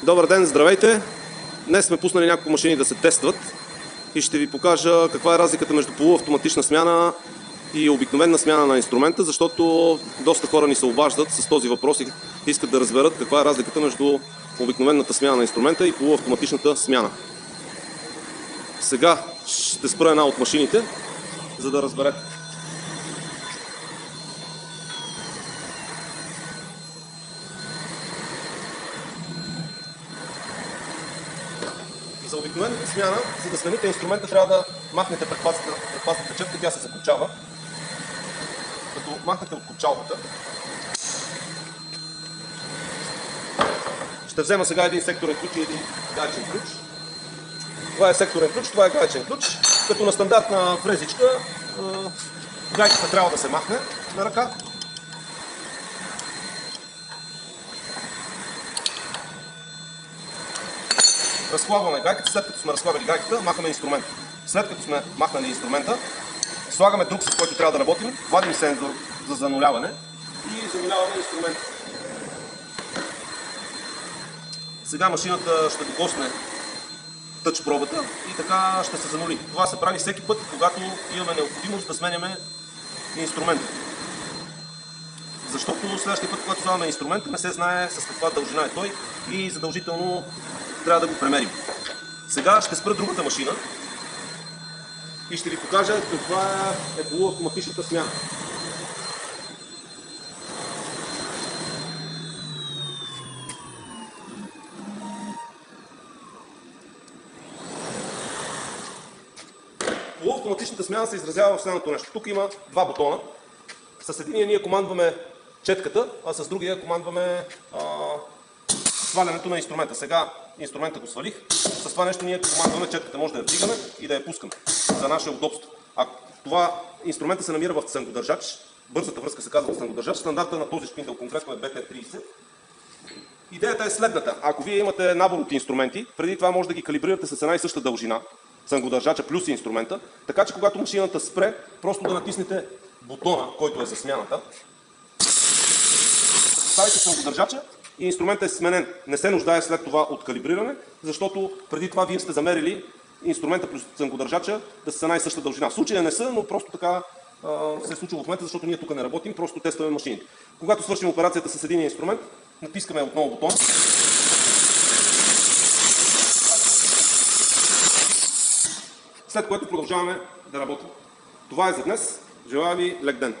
Добър ден, здравейте! Днес сме пуснали няколко машини да се тестват и ще ви покажа каква е разликата между полуавтоматична смяна и обикновена смяна на инструмента, защото доста хора ни се обаждат с този въпрос и искат да разберат каква е разликата между обикновената смяна на инструмента и полуавтоматичната смяна. Сега ще спра една от машините, за да разберете. За обикновената смяна, за да смените инструмента, трябва да махнете предпазната четка, тя се закопчава. Като махнете от копчалката. Ще взема сега един секторен ключ и един гаечен ключ. Това е секторен ключ, това е гаечен ключ. Като на стандартна фрезичка, гайката трябва да се махне на ръка. Разхлабваме гайката, след като сме разхлабили гайката, махаме инструмента. След като сме махнали инструмента, слагаме друг, с който трябва да работим, вадим сензор за зануляване и зануляваме инструмента. Сега машината ще докосне тъч пробата и така ще се занули. Това се прави всеки път, когато имаме необходимост да сменяме инструмента. Защото следващия път, когато слагаме инструмента, не се знае с каква дължина е той и задължително трябва да го премерим. Сега ще спра другата машина и ще ви покажа каква е полуавтоматичната смяна. Полуавтоматичната смяна се изразява в следното нещо. Тук има два бутона. С единия ние командваме четката, а с другия командваме свалянето на инструмента. Сега инструмента го свалих. С това нещо ние командваме четката. Може да я вдигаме и да я пускаме за наше удобство. А това инструмента се намира в цънкодържач. Бързата връзка се казва в цънкодържач. Стандарта на този шпиндъл конкретно е BT30. Идеята е следната. Ако вие имате набор от инструменти, преди това може да ги калибрирате с една и съща дължина. Цънкодържача плюс инструмента. Така че когато машината спре, просто да натиснете бутона, който е за смяната. Ставите цънкодържача и инструментът е сменен. Не се нуждае след това от калибриране, защото преди това вие сте замерили инструмента плюс цънкодържача да са една и съща дължина. В случая не са, но просто така се е случило в момента, защото ние тук не работим, просто тестваме машините. Когато свършим операцията с един инструмент, натискаме отново бутон. След което продължаваме да работим. Това е за днес. Желая ви лек ден!